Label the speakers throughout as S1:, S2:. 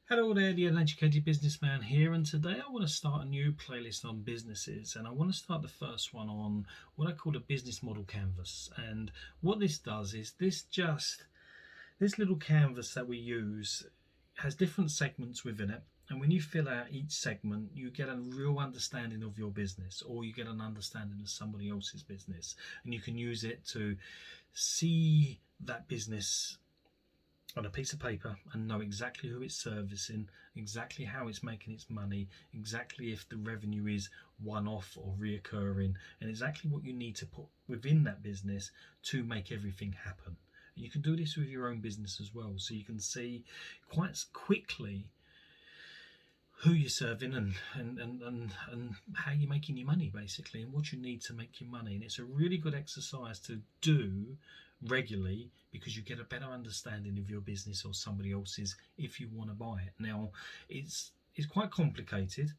S1: Hello there, the Uneducated Businessman here, and today I want to start a new playlist on businesses, and I want to start the first one on what I call a business model canvas. And what this does is this little canvas that we use has different segments within it, and when you fill out each segment, you get a real understanding of your business, or you get an understanding of somebody else's business, and you can use it to see that business on a piece of paper and know exactly who it's servicing, exactly how it's making its money, exactly if the revenue is one-off or reoccurring, and exactly what you need to put within that business to make everything happen. And you can do this with your own business as well, so you can see quite quickly who you're serving and how you're making your money, basically, and what you need to make your money. And it's a really good exercise to do regularly, because you get a better understanding of your business or somebody else's if you want to buy it. Now, it's quite complicated.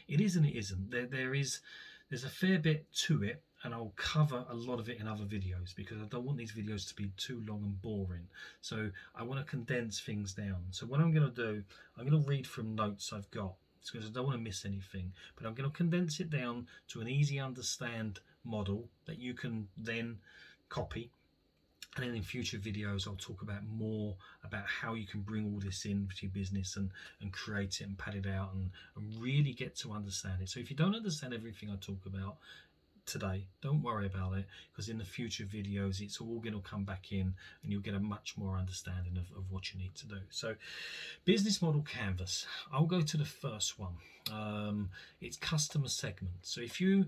S1: It is and it isn't. There's a fair bit to it, and I'll cover a lot of it in other videos because I don't want these videos to be too long and boring. So I want to condense things down. So what I'm going to do, I'm going to read from notes I've got because I don't want to miss anything, but I'm going to condense it down to an easy understand model that you can then copy. And then in future videos, I'll talk about more about how you can bring all this into your business and create it and pad it out and really get to understand it. So if you don't understand everything I talk about today, don't worry about it, because in the future videos it's all going to come back in and you'll get a much more understanding of what you need to do. So business model canvas, I'll go to the first one. It's customer segments. So if you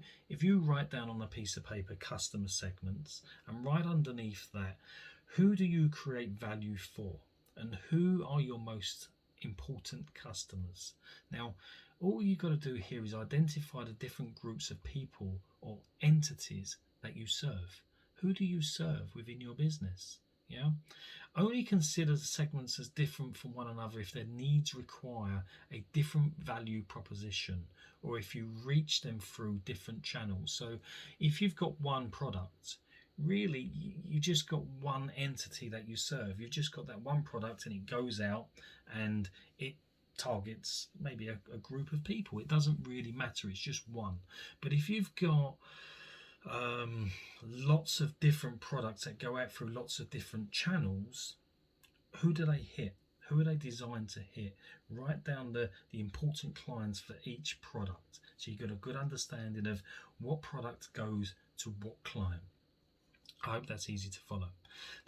S1: write down on a piece of paper customer segments, and right underneath that, who do you create value for and who are your most important customers? Now, all you've got to do here is identify the different groups of people or entities that you serve. Who do you serve within your business? Yeah. Only consider the segments as different from one another if their needs require a different value proposition, or if you reach them through different channels. So if you've got one product, really you just got one entity that you serve. You've just got that one product and it goes out and it targets maybe a group of people. It doesn't really matter, it's just one. But if you've got lots of different products that go out through lots of different channels, who do they hit? Who are they designed to hit? Write down the important clients for each product, so you get a good understanding of what product goes to what client. I hope that's easy to follow.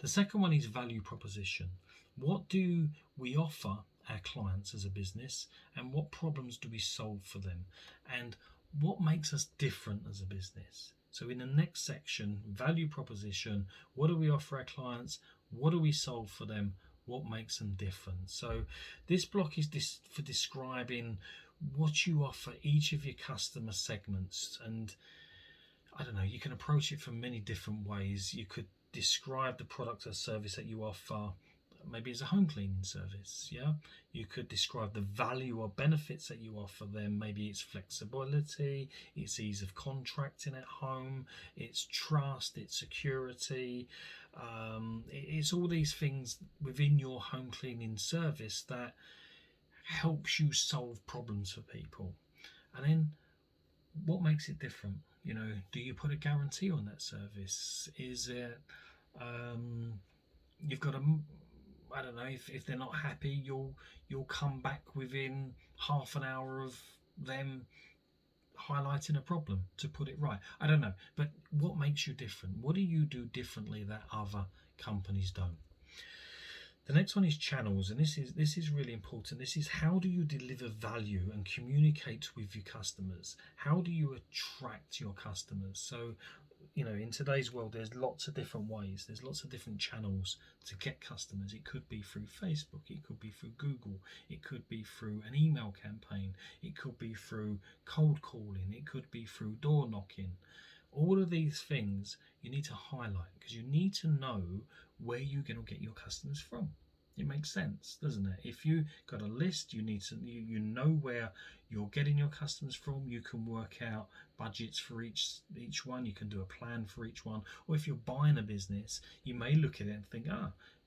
S1: The second one is value proposition. What do we offer our clients as a business, and what problems do we solve for them, and what makes us different as a business? So in the next section, value proposition, what do we offer our clients, what do we solve for them, what makes them different? So this block is for describing what you offer each of your customer segments. And I don't know, you can approach it from many different ways. You could describe the product or service that you offer maybe as a home cleaning service. Yeah, you could describe the value or benefits that you offer them. Maybe it's flexibility, it's ease of contracting at home, it's trust, it's security. It's all these things within your home cleaning service that helps you solve problems for people. And then what makes it different? You know, do you put a guarantee on that service? Is it you've got a, I don't know, if they're not happy, you'll come back within half an hour of them highlighting a problem to put it right. I don't know, but what makes you different? What do you do differently that other companies don't? The next one is channels, and this is really important. This is, how do you deliver value and communicate with your customers? How do you attract your customers? So, you know, in today's world, there's lots of different ways. There's lots of different channels to get customers. It could be through Facebook. It could be through Google. It could be through an email campaign. It could be through cold calling. It could be through door knocking. All of these things you need to highlight, because you need to know where you're going to get your customers from. It makes sense, doesn't it? If you got a list, you need to you know where you're getting your customers from. You can work out budgets for each one. You can do a plan for each one. Or if you're buying a business, you may look at it and think,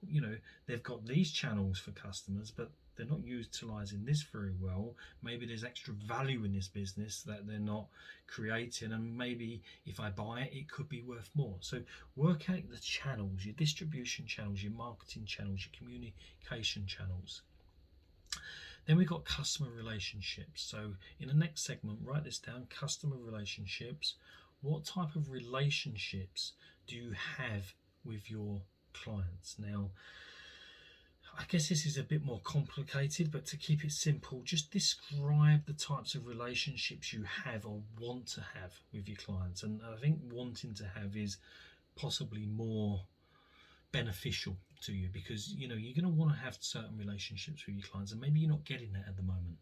S1: you know, they've got these channels for customers, but they're not utilizing this very well. Maybe there's extra value in this business that they're not creating, and maybe if I buy it, it could be worth more. So work out the channels, your distribution channels, your marketing channels, your communication channels. Then we've got customer relationships. So in the next segment, write this down: customer relationships. What type of relationships do you have with your clients? Now, I guess this is a bit more complicated, but to keep it simple, just describe the types of relationships you have or want to have with your clients. And I think wanting to have is possibly more beneficial to you, because you're going to want to have certain relationships with your clients, and maybe you're not getting that at the moment.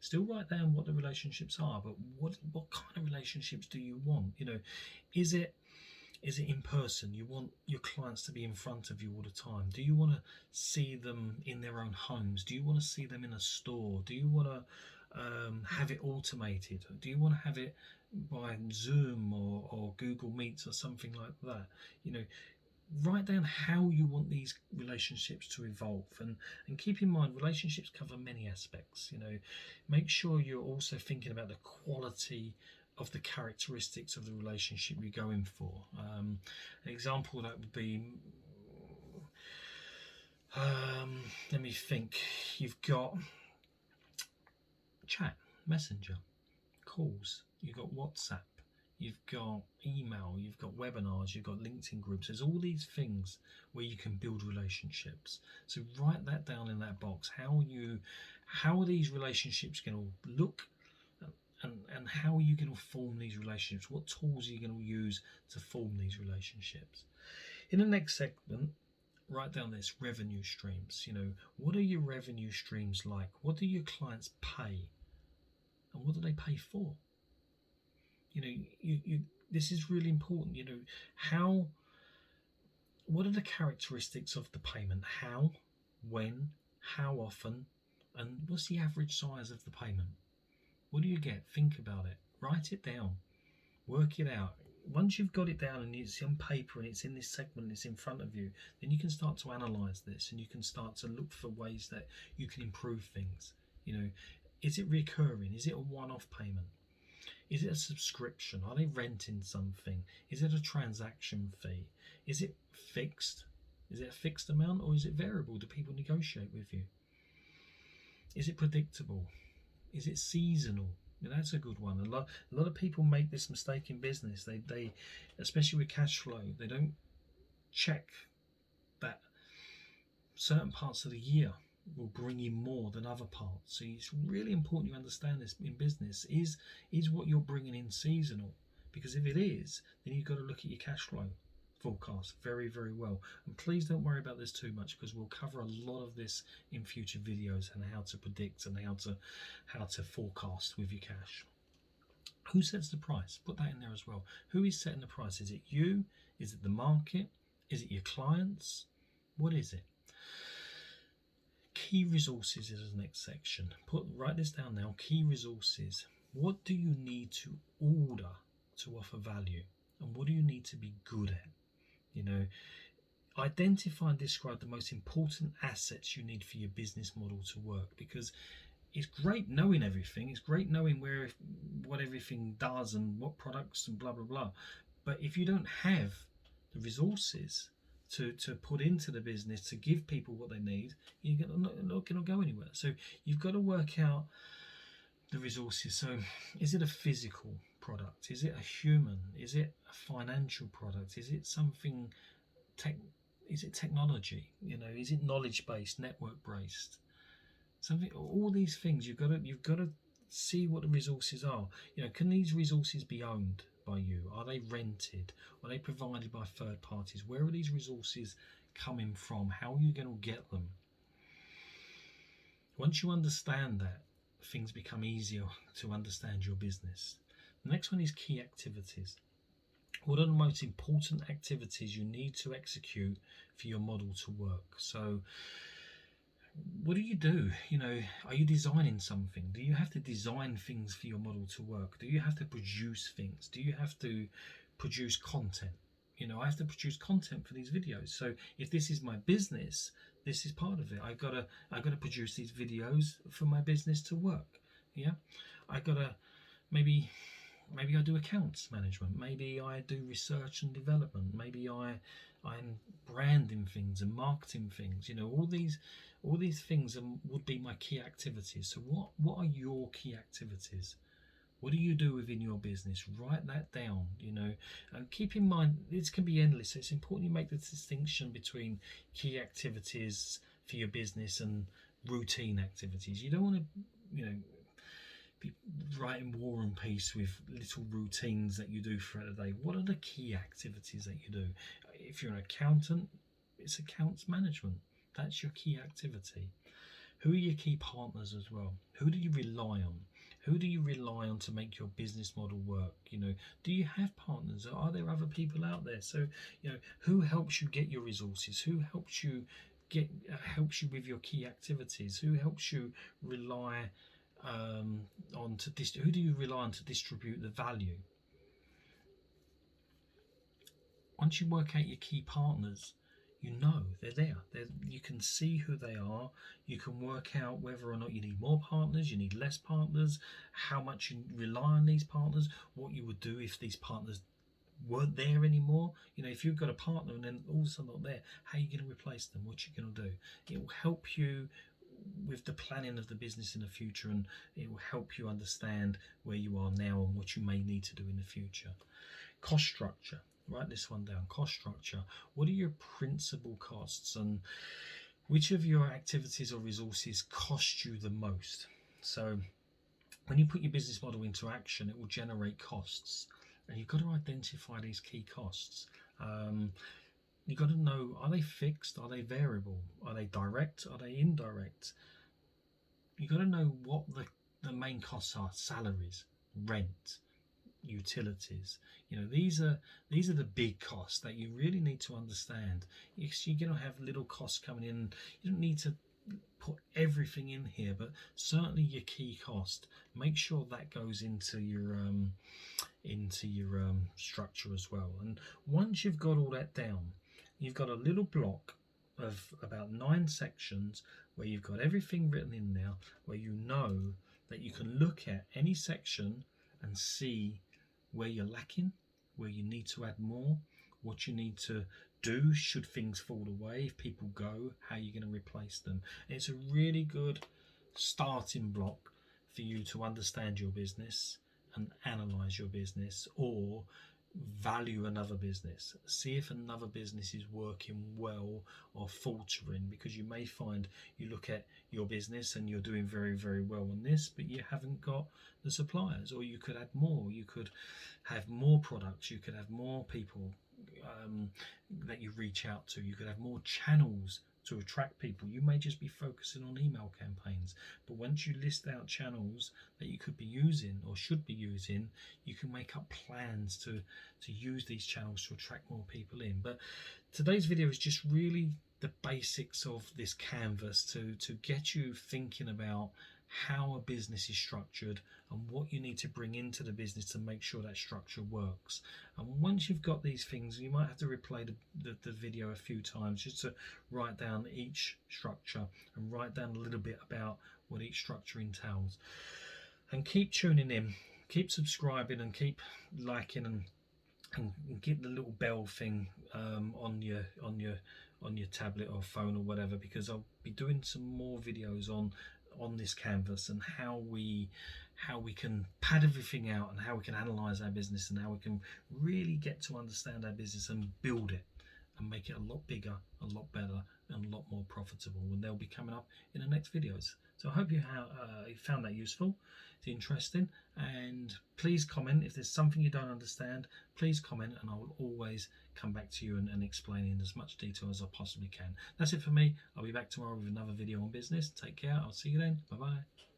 S1: Still write down what the relationships are, but what kind of relationships do you want? Is it in person? You want your clients to be in front of you all the time? Do you want to see them in their own homes? Do you want to see them in a store? Do you want to have it automated? Do you want to have it by Zoom or Google Meets or something like that? Write down how you want these relationships to evolve, and keep in mind relationships cover many aspects. Make sure you're also thinking about the quality of the characteristics of the relationship you're going for. An example that would be, let me think, you've got chat, messenger, calls, you've got WhatsApp, you've got email, you've got webinars, you've got LinkedIn groups. There's all these things where you can build relationships. So write that down in that box. How are these relationships going to look, and how are you going to form these relationships? What tools are you going to use to form these relationships? In the next segment, write down this: revenue streams. What are your revenue streams like? What do your clients pay, and what do they pay for? This is really important. What are the characteristics of the payment? How, when, how often, and what's the average size of the payment? What do you get? Think about it. Write it down. Work it out. Once you've got it down and it's on paper and it's in this segment, it's in front of you, then you can start to analyze this, and you can start to look for ways that you can improve things. Is it recurring? Is it a one-off payment? Is it a subscription? Are they renting something? Is it a transaction fee? Is it fixed? Is it a fixed amount, or is it variable? Do people negotiate with you? Is it predictable? Is it seasonal? That's a good one. A lot of people make this mistake in business. They especially with cash flow, they don't check that certain parts of the year will bring in more than other parts. So it's really important you understand this in business. Is what you're bringing in seasonal? Because if it is, then you've got to look at your cash flow forecast very, very well. And please don't worry about this too much, because we'll cover a lot of this in future videos, and how to predict and how to forecast with your cash. Who sets the price? Put that in there as well. Who is setting the price? Is it you? Is it the market? Is it your clients? What is it? Key resources is the next section. Write this down now. Key resources. What do you need to order to offer value, and what do you need to be good at? Identify and describe the most important assets you need for your business model to work, because it's great knowing everything. It's great knowing what everything does and what products and blah blah blah. But if you don't have the resources to put into the business to give people what they need, you're not going to go anywhere. So you've got to work out the resources. So is it a physical product? Is it a human? Is it a financial product? Is it something is it technology? Is it knowledge based, network based? Something. All these things you've got to see what the resources are. Can these resources be owned by you? Are they rented? Are they provided by third parties? Where are these resources coming from? How are you going to get them? Once you understand that, things become easier to understand your business. The next one is key activities. What are the most important activities you need to execute for your model to work? So what do? Are you designing something? Do you have to design things for your model to work? Do you have to produce things? Do you have to produce content? I have to produce content for these videos. So if this is my business, this is part of it. I gotta produce these videos for my business to work. Yeah, I gotta maybe I do accounts management, maybe I do research and development, maybe I'm branding things and marketing things. All these things would be my key activities. So what are your key activities? What do you do within your business? Write that down, and keep in mind this can be endless. So it's important you make the distinction between key activities for your business and routine activities. You don't want to, be writing war and peace with little routines that you do throughout the day. What are the key activities that you do? If you're an accountant, it's accounts management. That's your key activity. Who are your key partners as well? Who do you rely on? Who do you rely on to make your business model work? Do you have partners? Are there other people out there? So, who helps you get your resources? Who helps you with your key activities? Who helps you rely who do you rely on to distribute the value? Once you work out your key partners, they're there. You can see who they are. You can work out whether or not you need more partners, you need less partners, how much you rely on these partners, what you would do if these partners weren't there anymore. If you've got a partner and then all of a sudden not there, how are you going to replace them? What are you going to do? It will help you with the planning of the business in the future, and it will help you understand where you are now and what you may need to do in the future. Cost structure. Write this one down. Cost structure. What are your principal costs, and which of your activities or resources cost you the most? So when you put your business model into action, it will generate costs, and you've got to identify these key costs. You've got to know, are they fixed? Are they variable? Are they direct? Are they indirect? You've got to know what the main costs are: salaries, rent, utilities. These are the big costs that you really need to understand. You're going to have little costs coming in. You don't need to put everything in here, but certainly your key cost, make sure that goes into your structure as well. And once you've got all that down, you've got a little block of about 9 sections where you've got everything written in there, where you know that you can look at any section and see where you're lacking, where you need to add more, what you need to do should things fall away, if people go, how you're going to replace them. And it's a really good starting block for you to understand your business and analyze your business, or value another business. See if another business is working well or faltering, because you may find you look at your business and you're doing very, very well on this, but you haven't got the suppliers, or you could add more. You could have more products, you could have more people that you reach out to, you could have more channels to attract people. You may just be focusing on email campaigns, but once you list out channels that you could be using or should be using, you can make up plans to use these channels to attract more people in. But today's video is just really the basics of this canvas to get you thinking about how a business is structured and what you need to bring into the business to make sure that structure works. And once you've got these things, you might have to replay the video a few times just to write down each structure and write down a little bit about what each structure entails. And keep tuning in, keep subscribing, and keep liking, and get the little bell thing on your tablet or phone or whatever, because I'll be doing some more videos on this canvas and how we can pad everything out, and how we can analyze our business, and how we can really get to understand our business and build it and make it a lot bigger, a lot better, and a lot more profitable. And they'll be coming up in the next videos. So I hope you found that useful, it's interesting, and please comment if there's something you don't understand. Please comment, and I will always come back to you and explain in as much detail as I possibly can. That's it for me. I'll be back tomorrow with another video on business. Take care. I'll see you then. Bye bye.